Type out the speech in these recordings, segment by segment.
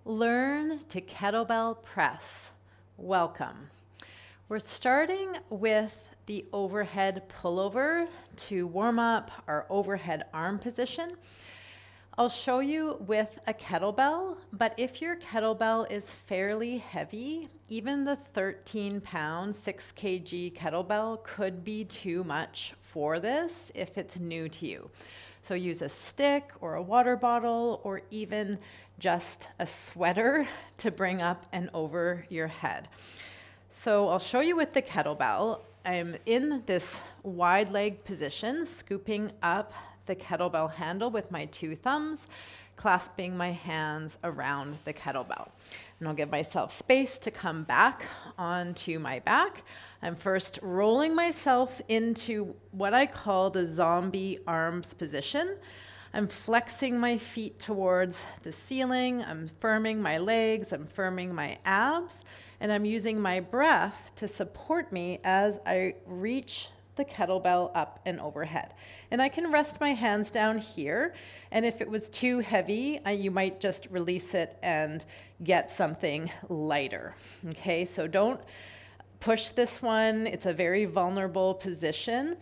Learn to kettlebell press. Welcome. We're starting with the overhead pullover to warm up our overhead arm position. I'll show you with a kettlebell, but if your kettlebell is fairly heavy, even the 13-pound, 6 kg kettlebell could be too much for this if it's new to you. So use a stick or a water bottle or even just a sweater to bring up and over your head. So I'll show you with the kettlebell. I'm in this wide leg position, scooping up the kettlebell handle with my two thumbs, clasping my hands around the kettlebell. And I'll give myself space to come back onto my back. I'm first rolling myself into what I call the zombie arms position. I'm flexing my feet towards the ceiling. I'm firming my legs. I'm firming my abs. And I'm using my breath to support me as I reach the kettlebell up and overhead. And I can rest my hands down here. And if it was too heavy, you might just release it and get something lighter. Okay, so don't push this one. It's a very vulnerable position.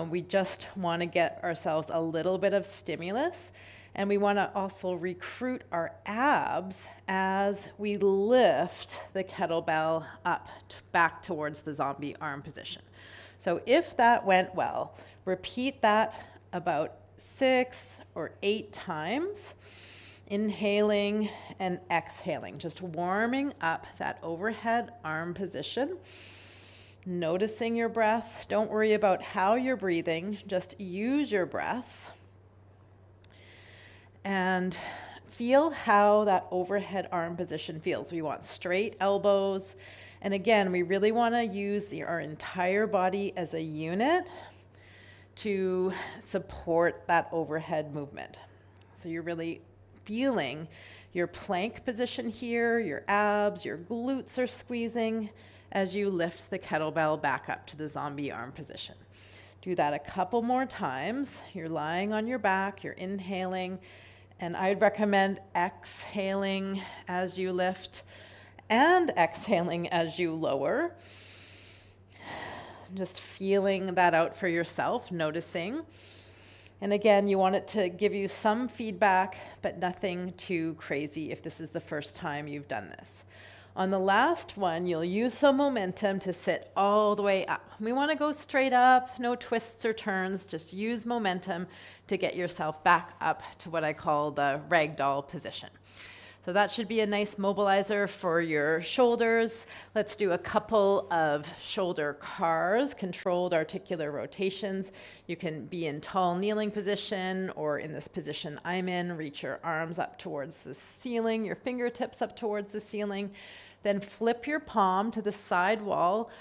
We just want to get ourselves a little bit of stimulus. And we want to also recruit our abs as we lift the kettlebell up back towards the zombie arm position. So if that went well, repeat that about 6 or 8 times, inhaling and exhaling, just warming up that overhead arm position, noticing your breath. Don't worry about how you're breathing, just use your breath. And feel how that overhead arm position feels. We want straight elbows. And again, we really want to use our entire body as a unit to support that overhead movement. So you're really feeling your plank position here, your abs, your glutes are squeezing as you lift the kettlebell back up to the zombie arm position. Do that a couple more times. You're lying on your back, you're inhaling, and I'd recommend exhaling as you lift and exhaling as you lower. Just feeling that out for yourself, noticing. And again, you want it to give you some feedback, but nothing too crazy if this is the first time you've done this. On the last one, you'll use some momentum to sit all the way up. We want to go straight up, no twists or turns, just use momentum to get yourself back up to what I call the ragdoll position. So that should be a nice mobilizer for your shoulders. Let's do a couple of shoulder cars, controlled articular rotations. You can be in tall kneeling position or in this position I'm in. Reach your arms up towards the ceiling, your fingertips up towards the ceiling. Then flip your palm to the side wall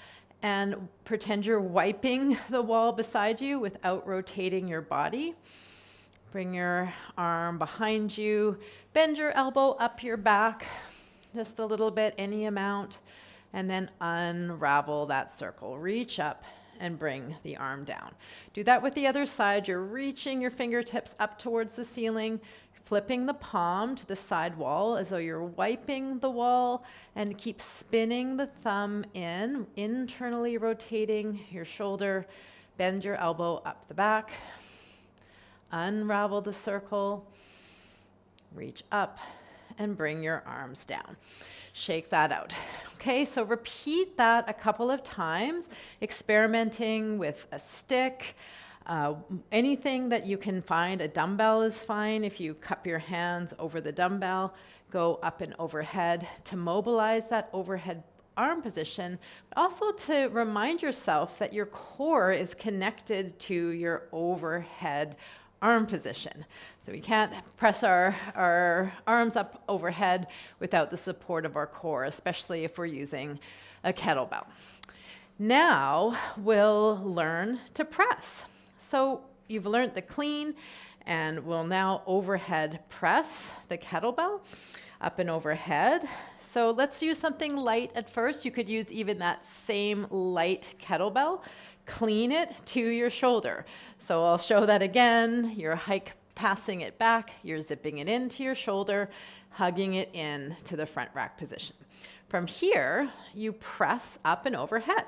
and pretend you're wiping the wall beside you without rotating your body. Bring your arm behind you, bend your elbow up your back, just a little bit, any amount, and then unravel that circle. Reach up and bring the arm down. Do that with the other side. You're reaching your fingertips up towards the ceiling, flipping the palm to the side wall as though you're wiping the wall, and keep spinning the thumb in, internally rotating your shoulder, bend your elbow up the back. Unravel the circle, reach up, and bring your arms down. Shake that out. Okay, so repeat that a couple of times, experimenting with a stick, anything that you can find. A dumbbell is fine. If you cup your hands over the dumbbell, go up and overhead to mobilize that overhead arm position, but also to remind yourself that your core is connected to your overhead arm position. So we can't press our arms up overhead without the support of our core, especially if we're using a kettlebell. Now we'll learn to press. So you've learned the clean, and we'll now overhead press the kettlebell up and overhead. So let's use something light at first. You could use even that same light kettlebell. Clean it to your shoulder. So I'll show that again. Your hike passing it back, you're zipping it into your shoulder, hugging it in to the front rack position. From here, you press up and overhead.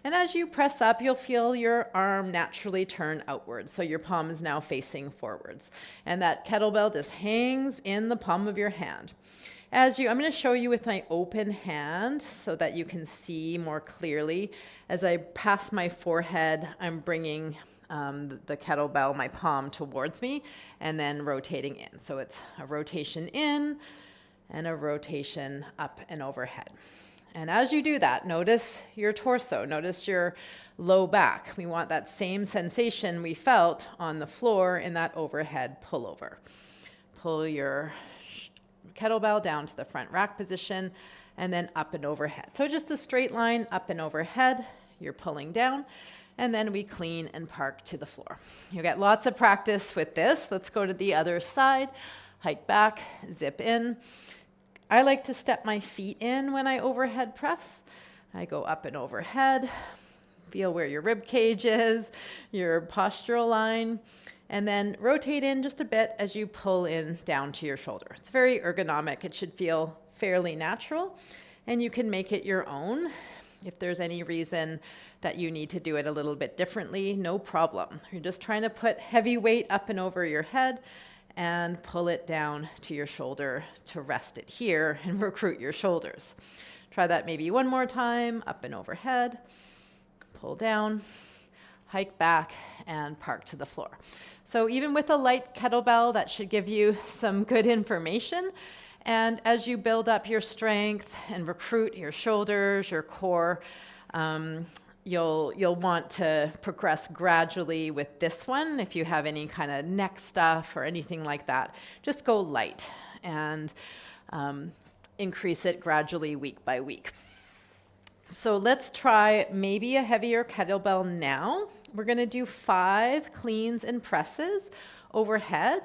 And as you press up, you'll feel your arm naturally turn outwards. So your palm is now facing forwards. And that kettlebell just hangs in the palm of your hand. I'm going to show you with my open hand so that you can see more clearly. As I pass my forehead, I'm bringing the kettlebell, my palm, towards me, and then rotating in. So it's a rotation in and a rotation up and overhead. And as you do that, notice your torso, notice your low back. We want that same sensation we felt on the floor in that overhead pullover. Pull your kettlebell down to the front rack position and then up and overhead. So just a straight line up and overhead, you're pulling down, and then we clean and park to the floor. You'll get lots of practice with this. Let's go to the other side, hike back, zip in. I like to step my feet in when I overhead press. I go up and overhead, feel where your rib cage is, your postural line, and then rotate in just a bit as you pull in down to your shoulder. It's very ergonomic. It should feel fairly natural, and you can make it your own. If there's any reason that you need to do it a little bit differently, no problem. You're just trying to put heavy weight up and over your head and pull it down to your shoulder to rest it here and recruit your shoulders. Try that maybe one more time, up and overhead, pull down, hike back, and park to the floor. So even with a light kettlebell, that should give you some good information. And as you build up your strength and recruit your shoulders, your core, you'll want to progress gradually with this one. If you have any kind of neck stuff or anything like that, just go light and increase it gradually week by week. So let's try maybe a heavier kettlebell now. We're going to do 5 cleans and presses overhead.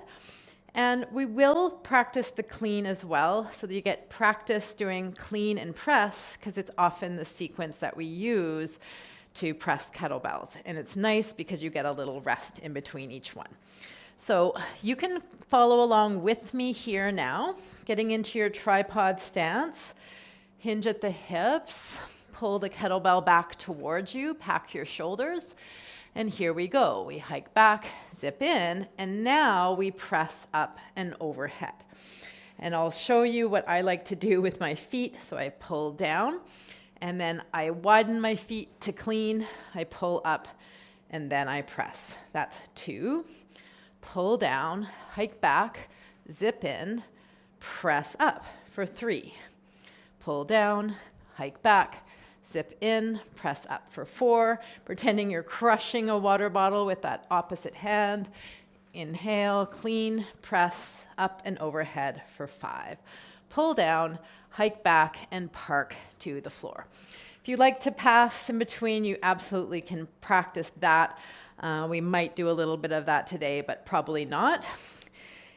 And we will practice the clean as well, so that you get practice doing clean and press, because it's often the sequence that we use to press kettlebells. And it's nice because you get a little rest in between each one. So you can follow along with me here now, getting into your tripod stance, hinge at the hips, pull the kettlebell back towards you, pack your shoulders. And here we go. We hike back, zip in, and now we press up and overhead. And I'll show you what I like to do with my feet. So I pull down, and then I widen my feet to clean. I pull up, and then I press. That's 2. Pull down, hike back, zip in, press up for 3. Pull down, hike back, zip in, press up for 4, pretending you're crushing a water bottle with that opposite hand. Inhale, clean, press up and overhead for 5. Pull down, hike back, and park to the floor. If you like to pass in between, you absolutely can practice that. We might do a little bit of that today, but probably not.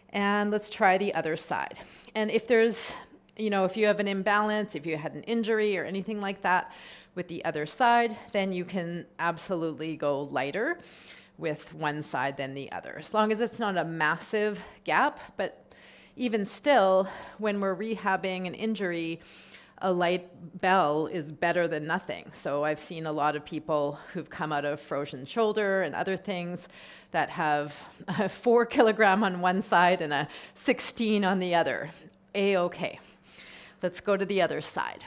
And let's try the other side. And if there's if you have an imbalance, if you had an injury or anything like that with the other side, then you can absolutely go lighter with one side than the other, as long as it's not a massive gap. But even still, when we're rehabbing an injury, a light bell is better than nothing. So I've seen a lot of people who've come out of frozen shoulder and other things that have a 4 kilogram on one side and a 16 on the other. A-okay. Let's go to the other side.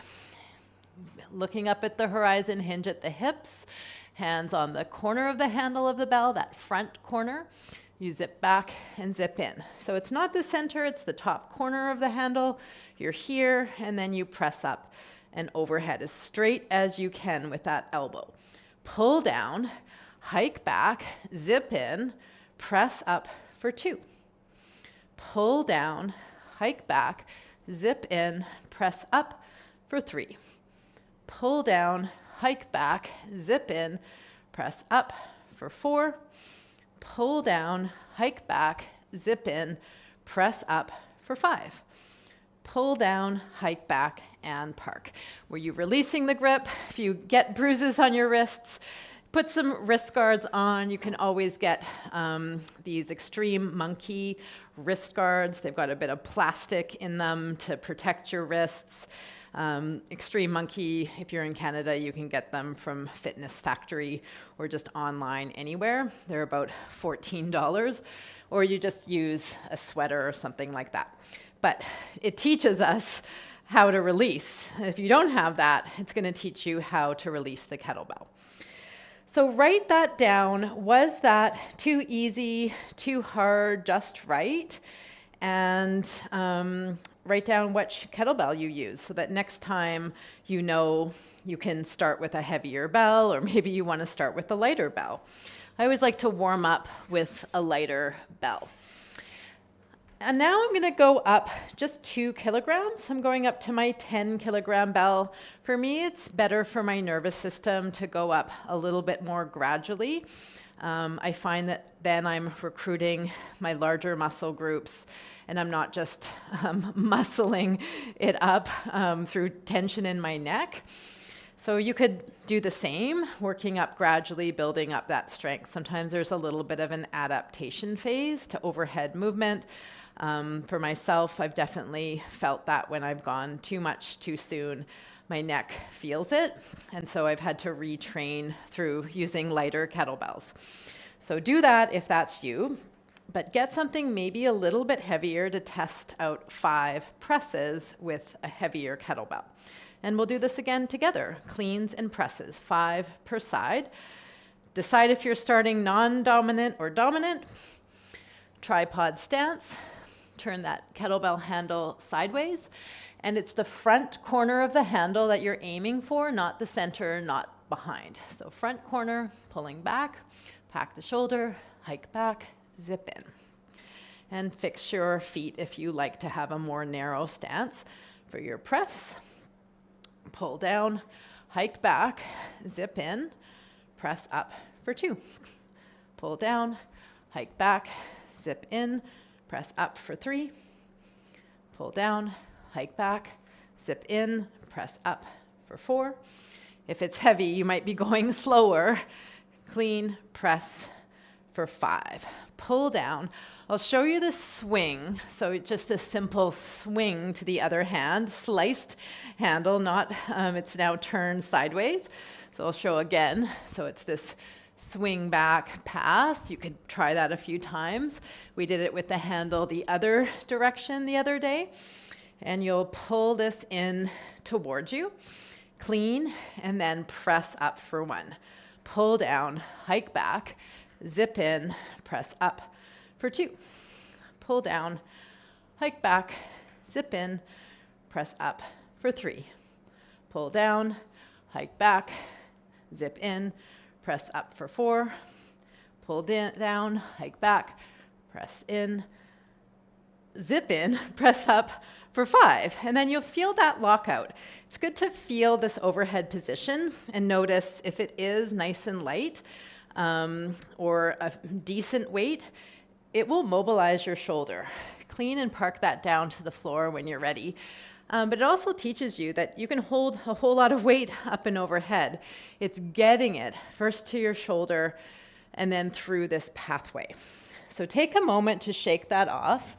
Looking up at the horizon, hinge at the hips, hands on the corner of the handle of the bell, that front corner. You zip back and zip in. So it's not the center, it's the top corner of the handle. You're here, and then you press up and overhead as straight as you can with that elbow. Pull down, hike back, zip in, press up for 2. Pull down, hike back, zip in, press up for 3. Pull down, hike back, zip in, press up for 4. Pull down, hike back, zip in, press up for 5. Pull down, hike back, and park. Were you releasing the grip? If you get bruises on your wrists, Put some wrist guards on. You can always get these Extreme Monkey wrist guards. They've got a bit of plastic in them to protect your wrists. Extreme Monkey, if you're in Canada, you can get them from Fitness Factory or just online anywhere. They're about $14, or you just use a sweater or something like that. But it teaches us how to release. If you don't have that, it's going to teach you how to release the kettlebell. So write that down. Was that too easy, too hard, just right? And write down which kettlebell you use so that next time you know you can start with a heavier bell, or maybe you want to start with a lighter bell. I always like to warm up with a lighter bell. And now I'm going to go up just 2 kilograms. I'm going up to my 10 kilogram bell. For me, it's better for my nervous system to go up a little bit more gradually. I find that then I'm recruiting my larger muscle groups, and I'm not just muscling it up through tension in my neck. So you could do the same, working up gradually, building up that strength. Sometimes there's a little bit of an adaptation phase to overhead movement. For myself, I've definitely felt that when I've gone too much too soon, my neck feels it. And so I've had to retrain through using lighter kettlebells. So do that if that's you, but get something maybe a little bit heavier to test out 5 presses with a heavier kettlebell. And we'll do this again together, cleans and presses, 5 per side. Decide if you're starting non-dominant or dominant. Tripod stance. Turn that kettlebell handle sideways. And it's the front corner of the handle that you're aiming for, not the center, not behind. So front corner, pulling back, pack the shoulder, hike back, zip in. And fix your feet if you like to have a more narrow stance. For your press, pull down, hike back, zip in, press up for 2. Pull down, hike back, zip in, press up for 3. Pull down, hike back, zip in, press up for 4. If it's heavy, you might be going slower. Clean, press for 5. Pull down. I'll show you the swing. So just a simple swing to the other hand, sliced handle, not, it's now turned sideways. So I'll show again. So it's this swing back pass. You could try that a few times. We did it with the handle the other direction the other day. And you'll pull this in towards you, clean, and then press up for 1. Pull down, hike back, zip in, press up for 2. Pull down, hike back, zip in, press up for 3. Pull down, hike back, zip in, press up for 4. Pull down, hike back, press in, zip in, press up for 5. And then you'll feel that lockout. It's good to feel this overhead position and notice if it is nice and light or a decent weight, it will mobilize your shoulder. Clean and park that down to the floor when you're ready. But it also teaches you that you can hold a whole lot of weight up and overhead. It's getting it first to your shoulder and then through this pathway. So take a moment to shake that off.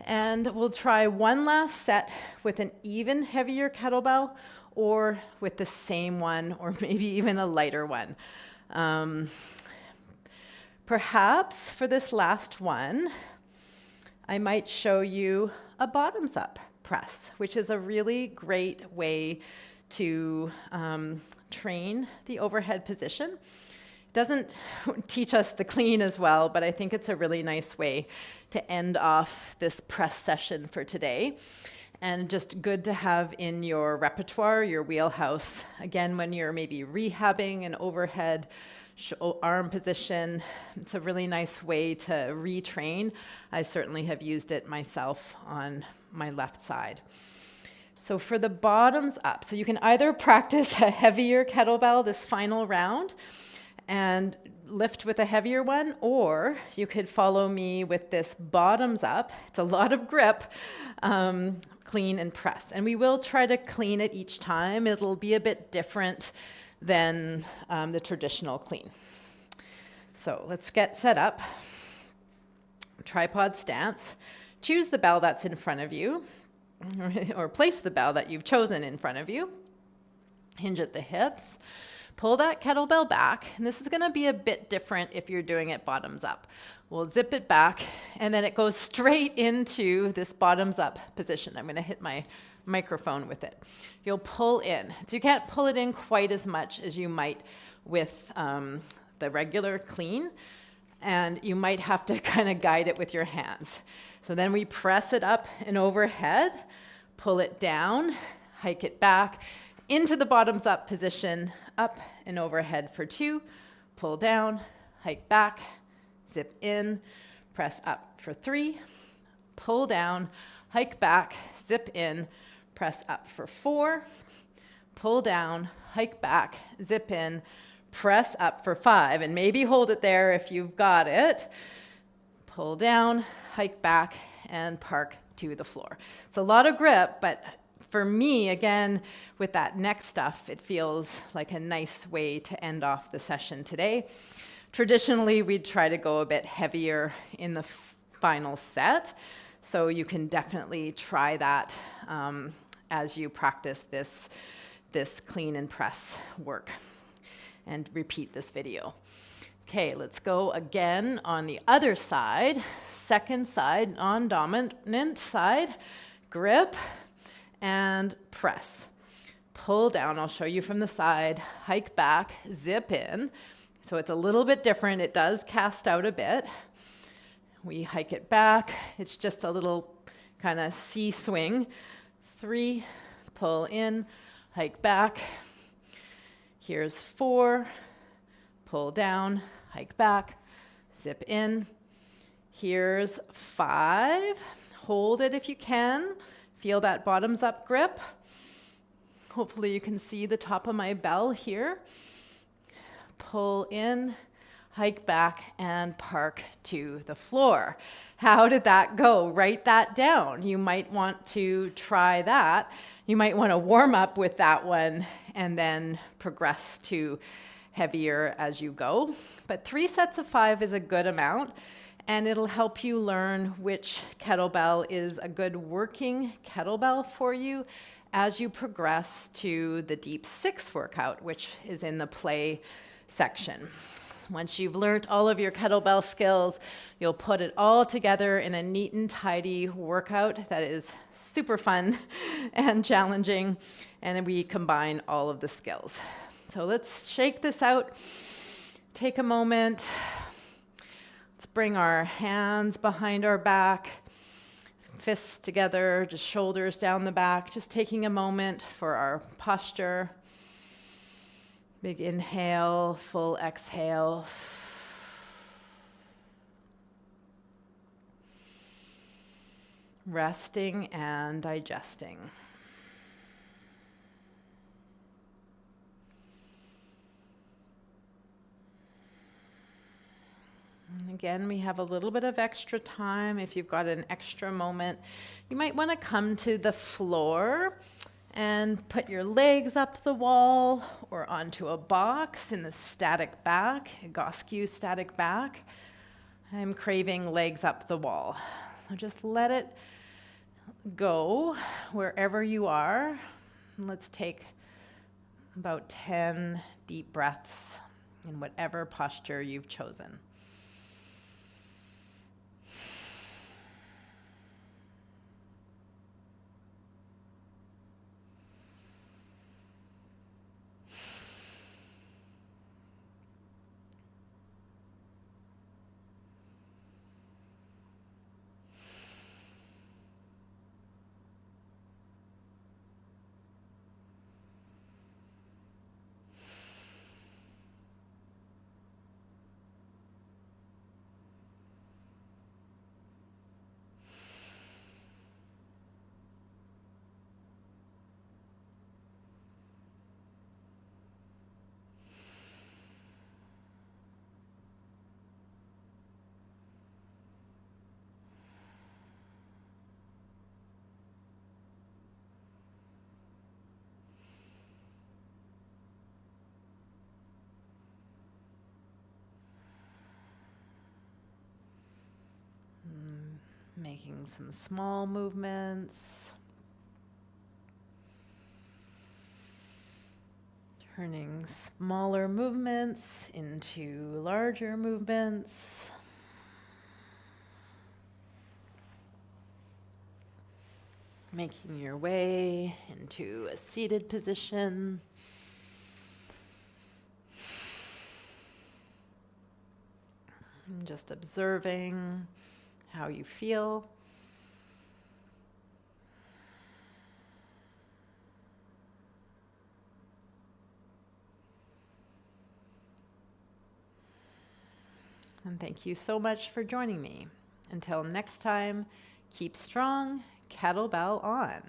And we'll try one last set with an even heavier kettlebell or with the same one or maybe even a lighter one. Perhaps for this last one, I might show you a bottoms up press, which is a really great way to train the overhead position. Doesn't teach us the clean as well, but I think it's a really nice way to end off this press session for today. And just good to have in your repertoire, your wheelhouse. Again, when you're maybe rehabbing an overhead arm position, it's a really nice way to retrain. I certainly have used it myself on my left side. So for the bottoms up, so you can either practice a heavier kettlebell this final round, and lift with a heavier one, or you could follow me with this bottoms up. It's a lot of grip, clean and press. And we will try to clean it each time. It'll be a bit different than the traditional clean. So let's get set up. Tripod stance. Choose the bell that's in front of you, or place the bell that you've chosen in front of you. Hinge at the hips. Pull that kettlebell back, and this is going to be a bit different if you're doing it bottoms up. We'll zip it back, and then it goes straight into this bottoms up position. I'm going to hit my microphone with it. You'll pull in. So you can't pull it in quite as much as you might with the regular clean, and you might have to kind of guide it with your hands. So then we press it up and overhead, pull it down, hike it back into the bottoms up position, up and overhead for 2, pull down, hike back, zip in, press up for 3, pull down, hike back, zip in, press up for 4, pull down, hike back, zip in, press up for 5, and maybe hold it there if you've got it. Pull down, hike back, and park to the floor. It's a lot of grip, but for me, again, with that neck stuff, it feels like a nice way to end off the session today. Traditionally, we'd try to go a bit heavier in the final set, so you can definitely try that as you practice this clean and press work, and repeat this video. Okay, let's go again on the other side. Second side, non-dominant side, grip and press. Pull down, I'll show you from the side, hike back, zip in. So it's a little bit different, it does cast out a bit. We hike it back, it's just a little kind of C swing. 3, pull in, hike back. Here's 4, pull down, hike back, zip in. Here's 5, hold it if you can. Feel that bottoms up grip. Hopefully you can see the top of my bell here. Pull in, hike back, and park to the floor. How did that go? Write that down. You might want to try that. You might want to warm up with that one and then progress to heavier as you go. But 3 sets of 5 is a good amount, and it'll help you learn which kettlebell is a good working kettlebell for you as you progress to the Deep 6 workout, which is in the play section. Once you've learned all of your kettlebell skills, you'll put it all together in a neat and tidy workout that is super fun and challenging, and then we combine all of the skills. So let's shake this out. Take a moment. Let's bring our hands behind our back, fists together, just shoulders down the back, just taking a moment for our posture. Big inhale, full exhale. Resting and digesting. And again, we have a little bit of extra time. If you've got an extra moment, you might want to come to the floor and put your legs up the wall or onto a box in the static back, Egoscue static back. I'm craving legs up the wall. So just let it go wherever you are. And let's take about 10 deep breaths in whatever posture you've chosen. making some small movements, turning smaller movements into larger movements. Making your way into a seated position. And just observing how you feel. And thank you so much for joining me. Until next time, keep strong, kettlebell on.